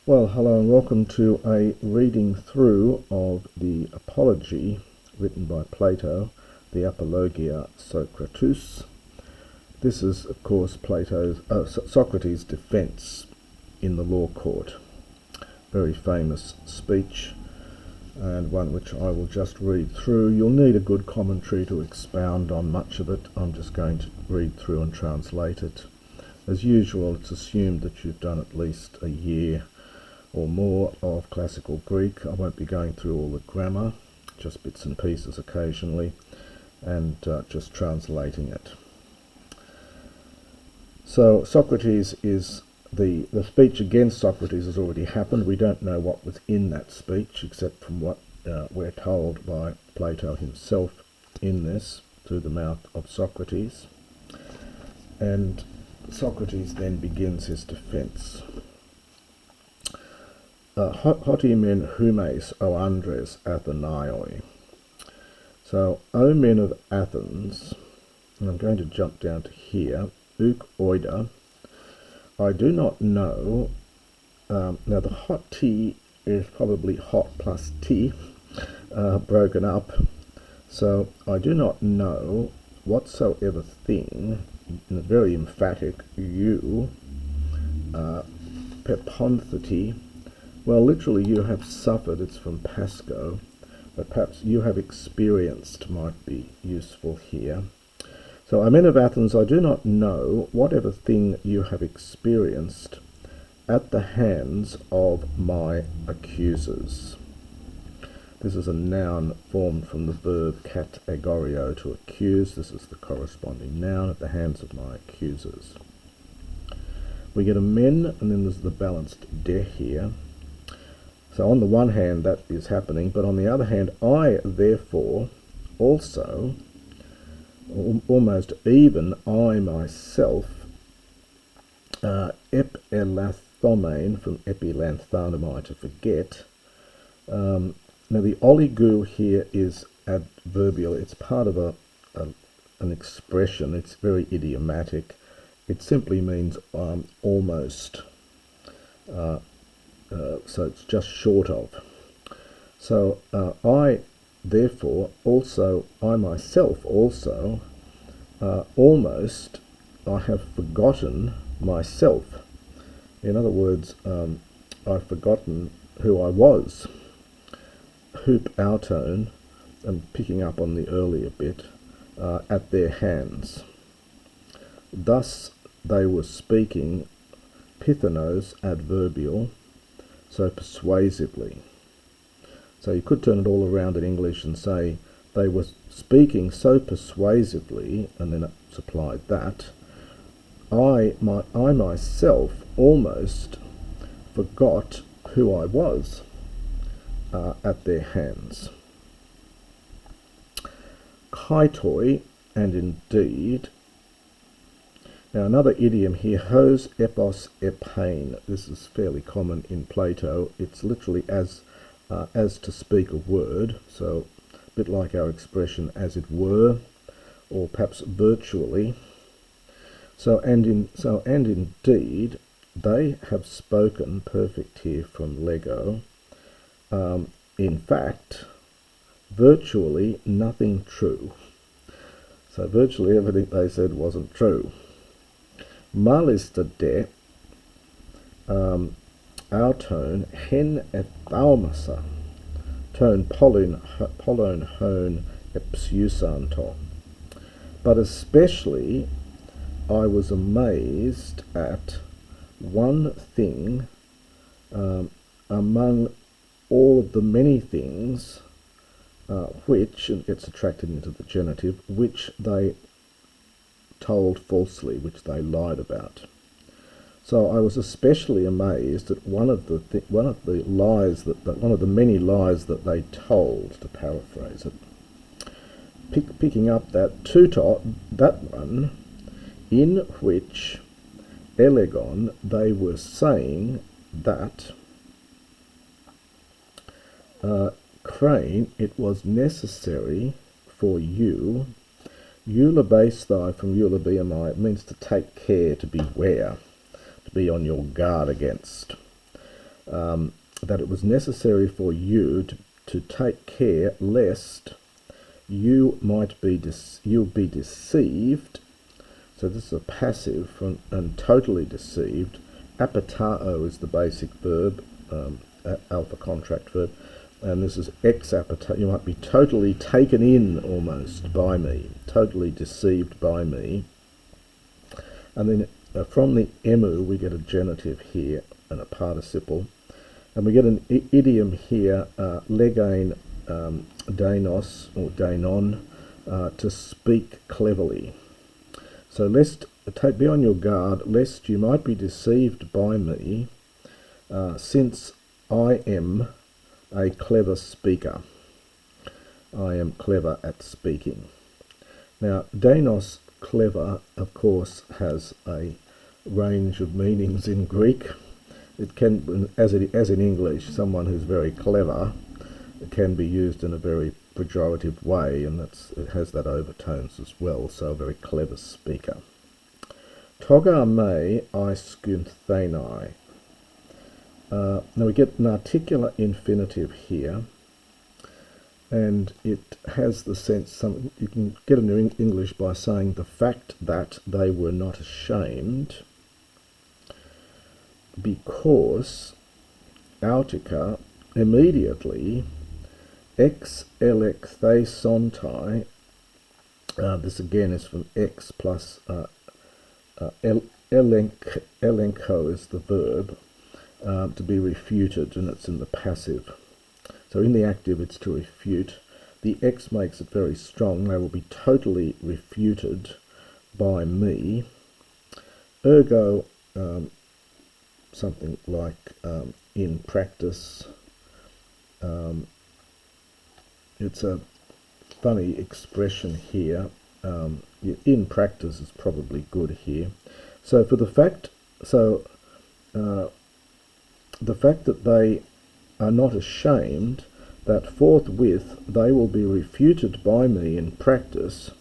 Well, hello and welcome to a reading through of the Apology written by Plato, the Apologia Sokrates. This is, of course, Socrates' defense in the law court. Very famous speech, and one which I will just read through. You'll need a good commentary to expound on much of it. I'm just going to read through and translate it. As usual, it's assumed that you've done at least a year or more of classical Greek. I won't be going through all the grammar, just bits and pieces occasionally, and just translating it. So Socrates is the speech against Socrates has already happened. We don't know what was in that speech except from what we're told by Plato himself in this through the mouth of Socrates. And Socrates then begins his defense. Hoti men humes o Andres Athenaioi. So, O men of Athens, and I'm going to jump down to here, uk oida, I do not know, now the hot tea is probably hot plus tea, broken up, so I do not know whatsoever thing, in a very emphatic you, pepontheti. Well, literally, you have suffered, it's from Pasco, but perhaps you have experienced might be useful here. So, O men of Athens, I do not know whatever thing you have experienced at the hands of my accusers. This is a noun formed from the verb kat agorio, to accuse. This is the corresponding noun, at the hands of my accusers. We get a men, and then there's the balanced de here. So on the one hand that is happening, but on the other hand I therefore also, almost even I myself, epilathomein, from epilanthanomai, to forget. Now the oligu here is adverbial. It's part of an expression. It's very idiomatic. It simply means almost. So it's just short of. So I therefore also, I myself also, almost, I have forgotten myself. In other words, I've forgotten who I was. Hoop outone, and picking up on the earlier bit, at their hands. Thus they were speaking, pithanos adverbial, so persuasively. So you could turn it all around in English and say they were speaking so persuasively, and then it supplied that I myself almost forgot who I was at their hands. Kaitoi, and indeed. Now another idiom here, hos epos epain. This is fairly common in Plato. It's literally as to speak a word, so a bit like our expression as it were, or perhaps virtually. So and indeed they have spoken, perfect here from Lego. In fact, virtually nothing true. So virtually everything they said wasn't true. Malista de our tone hen ethaumasa tone polon hone epsiusanto. But especially I was amazed at one thing among all of the many things which, and it gets attracted into the genitive, which they told falsely, which they lied about. So I was especially amazed at one of the many lies that they told, to paraphrase it. Picking up that tutor, that one, in which elegon they were saying that crane, it was necessary for you. Eulabaesthai from eulabiamai, it means to take care, to beware, to be on your guard against. that it was necessary for you to take care lest you might be you'll be deceived. So this is a passive and totally deceived. Apatao is the basic verb, alpha contract verb, and this is ex apatao. You might be totally taken in almost by me, totally deceived by me. And then from the emu we get a genitive here and a participle, and we get an idiom here, legain dainos or dainon, to speak cleverly. So be on your guard lest you might be deceived by me, since I am a clever speaker. I am clever at speaking. Now, dainos, clever, of course, has a range of meanings in Greek. It can, as in English, someone who's very clever, it can be used in a very pejorative way, and it has that overtones as well, so a very clever speaker. Toga me I skunthenai. Now we get an articular infinitive here, and it has the sense, you can get it in English by saying the fact that they were not ashamed, because autica immediately ex elekthesontai, this again is from ex plus elenko is the verb, to be refuted, and it's in the passive. So in the active it's to refute. The ex makes it very strong. They will be totally refuted by me. Ergo, something like in practice. It's a funny expression here. In practice is probably good here. So for the fact that they are not ashamed, that forthwith they will be refuted by me in practice,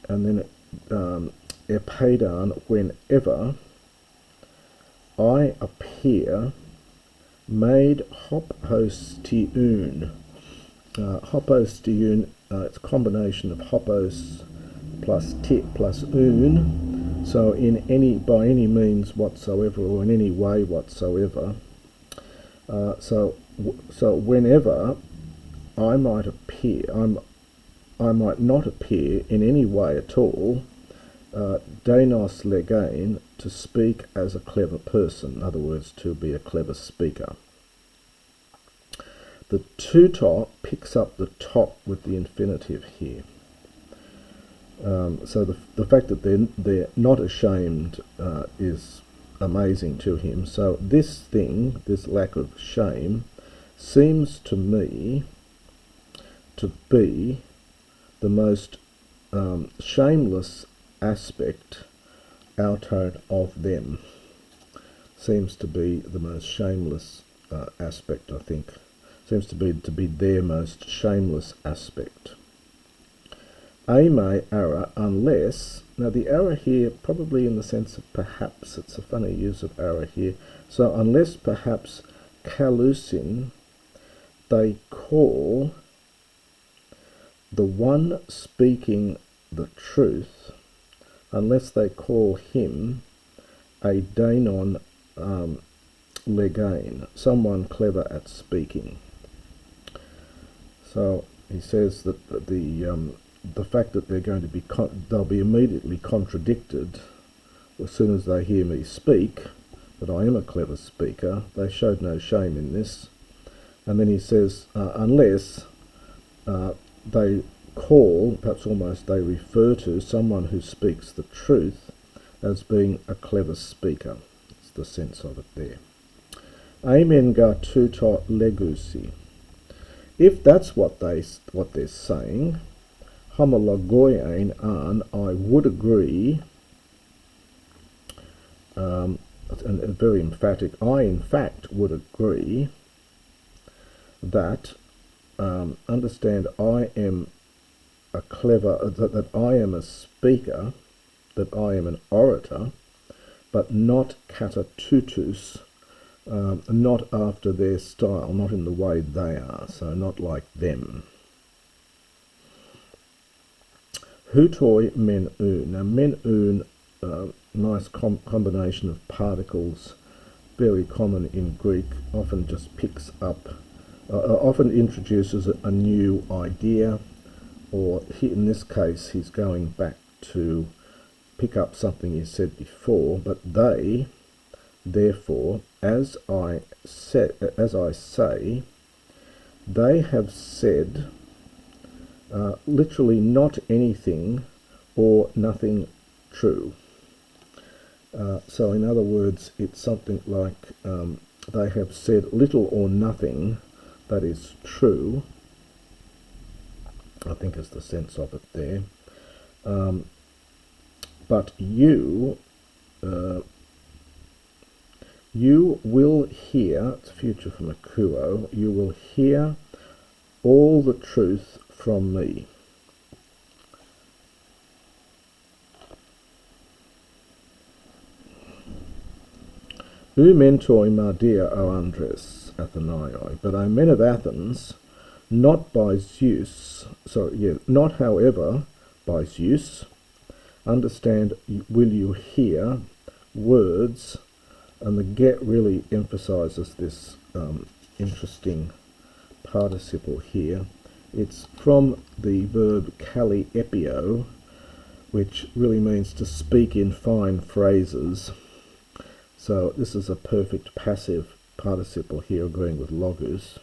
and then epaidan, whenever I appear, made hopostiun. Hopostiun, it's a combination of hopos plus tit plus un, so by any means whatsoever, or in any way whatsoever. So whenever I might appear, I might not appear in any way at all, dainos legain, to speak as a clever person, in other words, to be a clever speaker. The tutor picks up the top with the infinitive here. So the fact that they're not ashamed is amazing to him. So this lack of shame, seems to me to be the most shameless aspect out of them. Seems to be the most shameless aspect, I think. Seems to be their most shameless aspect. Ame ara, unless, now the ara here probably in the sense of perhaps, it's a funny use of ara here, so unless perhaps kalusin, they call the one speaking the truth, unless they call him a dainon legain, someone clever at speaking. So he says that the fact that they're going to be they'll be immediately contradicted as soon as they hear me speak, that I am a clever speaker. They showed no shame in this. And then he says, unless they call, perhaps almost they refer to, someone who speaks the truth as being a clever speaker. It's the sense of it there. Amen ga tuto legusi. If that's what they're saying, homologoian an, I would agree, and very emphatic, I in fact would agree that, understand, I am a clever, that I am a speaker, that I am an orator, but not katatutus, not after their style, not in the way they are, so not like them. Hutoi men un. Now men un, nice combination of particles, very common in Greek, often just picks up, often introduces a new idea, or in this case he's going back to pick up something he said before. But they, therefore, as I say, they have said literally not anything or nothing true. So in other words, it's something like they have said little or nothing that is true, I think is the sense of it there. But you will hear, it's future from a kuo, you will hear all the truth from me. U mentoi mardia o Andres Athenaioi, but O men of Athens, not by Zeus, not however by Zeus, understand, will you hear words, and the get really emphasizes this interesting participle here. It's from the verb kali epio, which really means to speak in fine phrases. So this is a perfect passive participle here, agreeing with logos.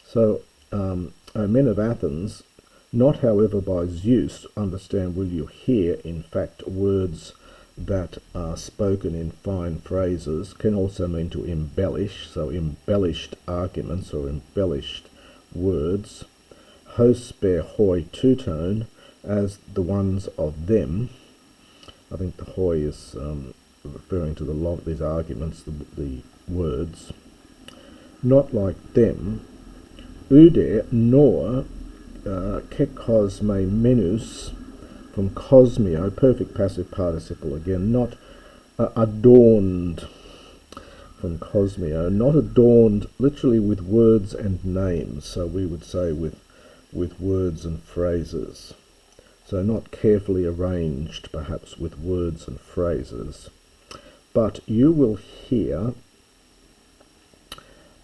So, O men of Athens, not however by Zeus, understand, will you hear, in fact, words that are spoken in fine phrases, can also mean to embellish, so embellished arguments or embellished words. Hos bear hoi two-tone, as the ones of them. I think the hoi is referring to these arguments, the words. Not like them. Ude nor kekosme menus, from cosmio, perfect passive participle again, not adorned, from cosmio, not adorned literally with words and names, so we would say with words and phrases. So not carefully arranged, perhaps, with words and phrases. But you will hear,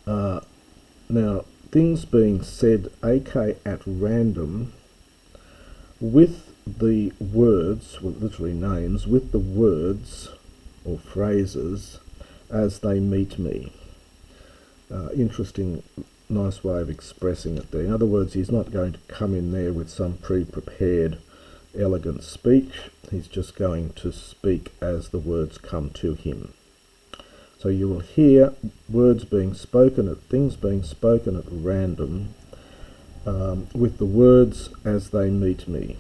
now, things being said, ak at random, with the words, well, literally names, with the words or phrases as they meet me. Interesting, nice way of expressing it there. In other words, he's not going to come in there with some pre-prepared elegant speech. He's just going to speak as the words come to him. So you will hear words being spoken, things being spoken at random, with the words as they meet me.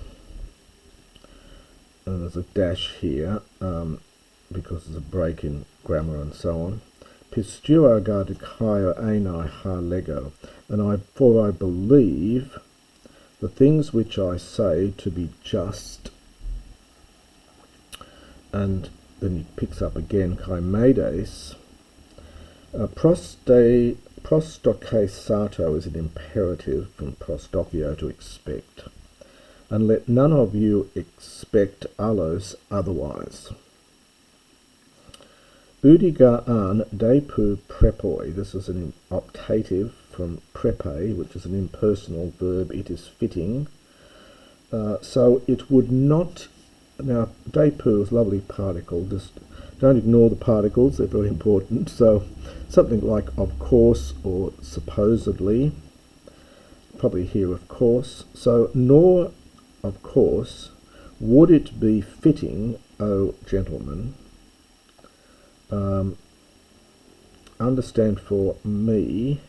And there's a dash here, because there's a break in grammar and so on. Pistua gardikaio anai ha lego, and for I believe the things which I say to be just. And then he picks up again, kaimedes. Prostoke sato is an imperative, from prostocio, to expect. And let none of you expect allos otherwise. Udiga an depu prepoi. This is an optative from prepe, which is an impersonal verb. It is fitting. So it would not. Now, depu is a lovely particle. Just don't ignore the particles. They're very important. So something like of course or supposedly. Probably here of course. So nor of course would it be fitting, O gentlemen, understand for me,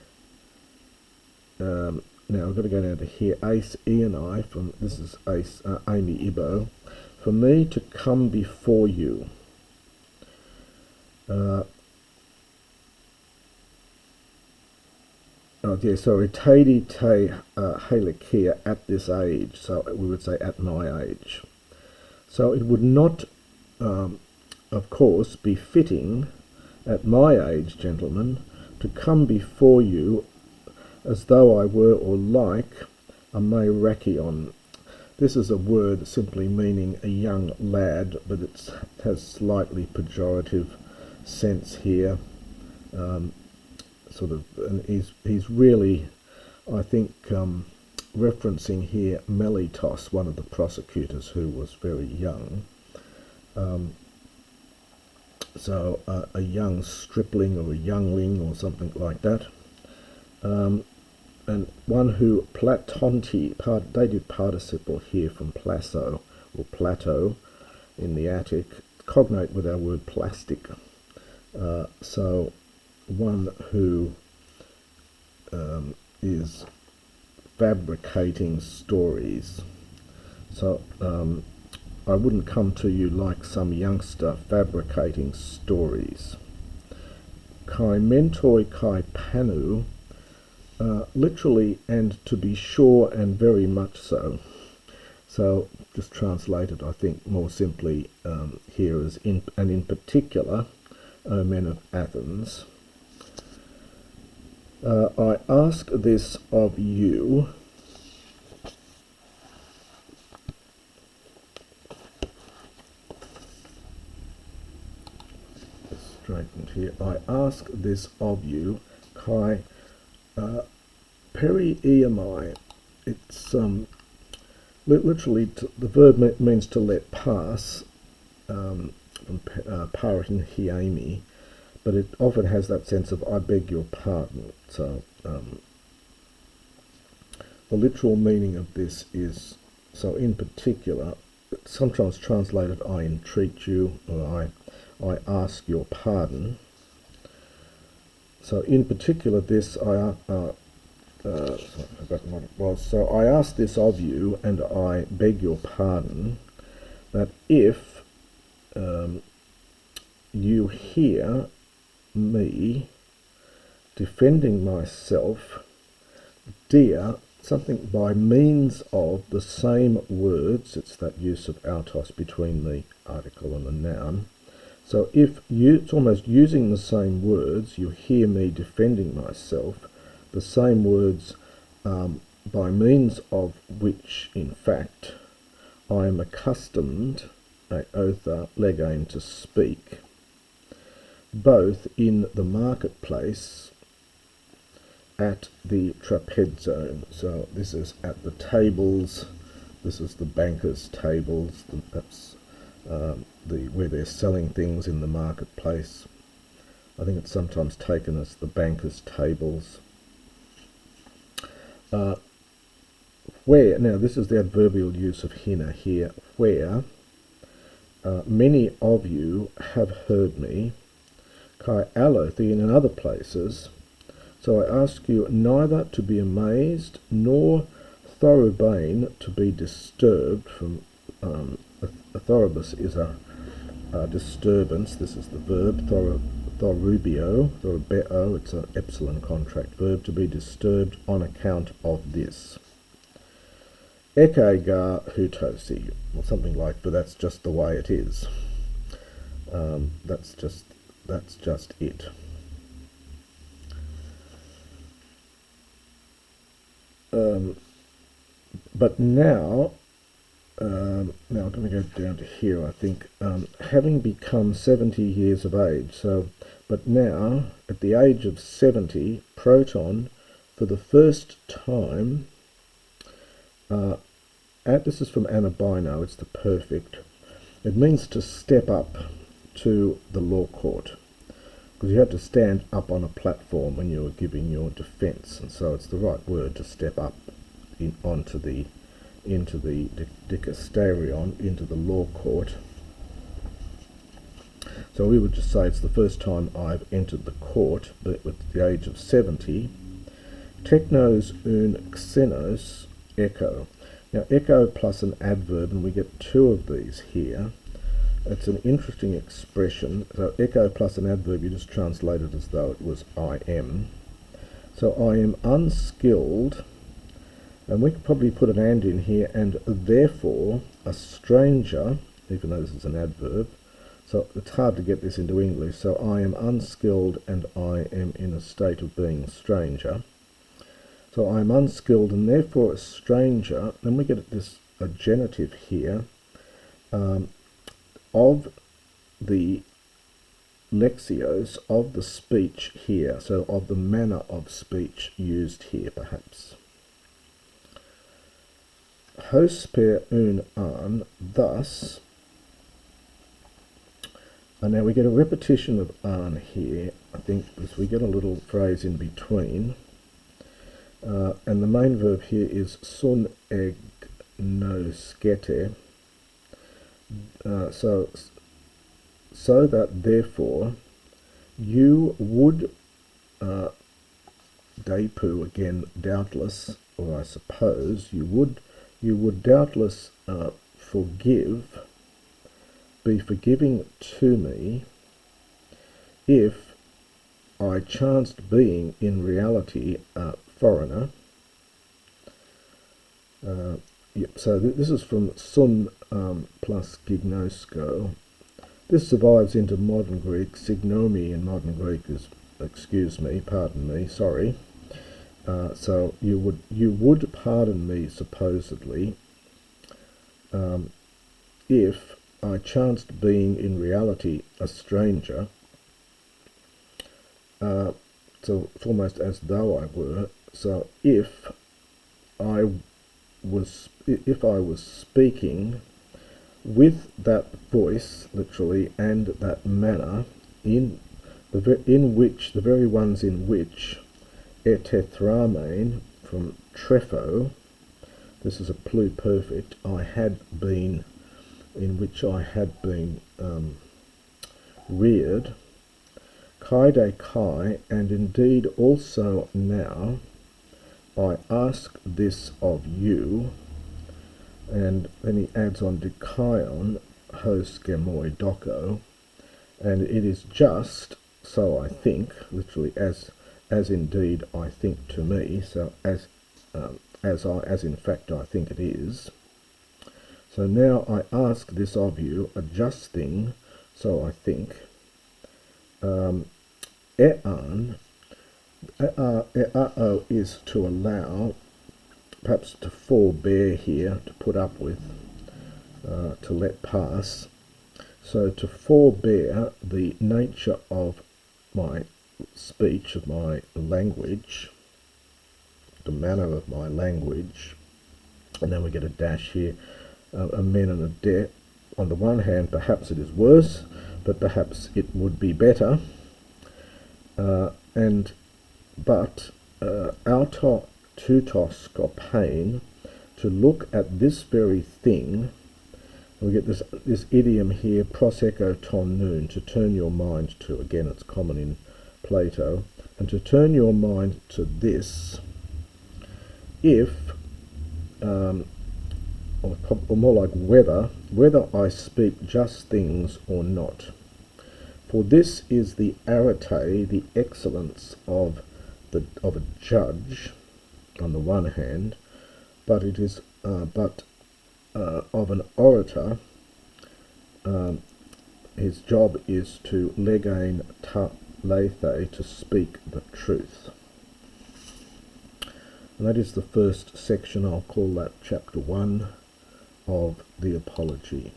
now I've got to go down to here, Ace E and I, from this is Ace Amy Ibo, for me to come before you. Sorry, Tadi Te Helikia, at this age, so we would say at my age. So it would not, of course, be fitting at my age, gentlemen, to come before you as though I were or like a Meirakion. This is a word simply meaning a young lad, but it has slightly pejorative sense here. And he's really, I think, referencing here Meletos, one of the prosecutors who was very young. A young stripling or a youngling or something like that. And one who Platonti, dative participle here from Plato or Plato in the Attic, cognate with our word plastic. So one who is fabricating stories. So I wouldn't come to you like some youngster fabricating stories. Kai mentoi kai panu, literally and to be sure and very much so. So just translated, I think, more simply here as in particular, O men of Athens, I ask this of you, straightened here, I ask this of you, kai Prooimion. It's literally the verb means to let pass, from parahin, but it often has that sense of I beg your pardon. So the literal meaning of this is, so in particular, sometimes translated I entreat you, or I ask your pardon. So in particular this, I've forgotten what it was. So I ask this of you, and I beg your pardon, that if you hear me defending myself, dear, something by means of the same words, it's that use of autos between the article and the noun. So if you, it's almost using the same words, you hear me defending myself, the same words by means of which, in fact, I am accustomed, otha legain, to speak, both in the marketplace, at the trapezone. So this is at the tables, this is the bankers' tables, that's where they're selling things in the marketplace. I think it's sometimes taken as the bankers' tables. Where, now this is the adverbial use of hina here, where many of you have heard me, kai alothi, in other places. So I ask you neither to be amazed nor thorobane to be disturbed. From a thorobus is a disturbance. This is the verb thorubio, thorubeo. It's an epsilon contract verb, to be disturbed on account of this. Eke ga hutosi, or something like, but that's just the way it is. That's just it. But now I'm going to go down to here, I think, having become 70 years of age. So, but now, at the age of 70, Proton, for the first time, this is from Anabino, it's the perfect. It means to step up to the law court, because you have to stand up on a platform when you're giving your defence, and so it's the right word to step up into the dikasterion, into the law court. So we would just say it's the first time I've entered the court, but at the age of 70. Technos un xenos echo. Now echo plus an adverb, and we get two of these here. It's an interesting expression. So echo plus an adverb, you just translate it as though it was I am. So I am unskilled, and we could probably put an and in here, and therefore a stranger, even though this is an adverb. So it's hard to get this into English. So I am unskilled and I am in a state of being a stranger. So I am unskilled and therefore a stranger. Then we get this a genitive here of the lexios, of the speech here. So of the manner of speech used here, perhaps. Hos per un an, thus. And now we get a repetition of an here, I think, because we get a little phrase in between. And the main verb here is sun eg no skete. So that therefore you would, depu again, doubtless, or I suppose you would doubtless be forgiving to me if I chanced being in reality a foreigner. So this is from sun plus gignosko. This survives into modern Greek. Signomi in modern Greek is, pardon me, sorry. So you would pardon me supposedly if I chanced being in reality a stranger. So it's almost as though I were. So if I was speaking with that voice, literally, and that manner, in which the very ones in which etethramein from trepho, this is a pluperfect, I had been, in which I had been reared, kaide kai, and indeed also now, I ask this of you. And then he adds on dikaion hos gemoi doko, and it is just, so I think, literally as indeed I think to me, so as in fact I think it is. So now I ask this of you, a just thing, so I think. E'an, e'ao is to allow, perhaps to forbear here, to put up with, to let pass. So to forbear the nature of my speech, of my language, the manner of my language, and then we get a dash here, a men and a de. On the one hand, perhaps it is worse, but perhaps it would be better. But auto tutos pain, to look at this very thing. We get this idiom here, prosecco ton nun, to turn your mind to. Again, it's common in Plato. And to turn your mind to this, if, or more like whether I speak just things or not. For this is the arete, the excellence of a judge, on the one hand, but it is of an orator. His job is to legain ta lethe, to speak the truth. And that is the first section. I'll call that chapter 1 of the Apology.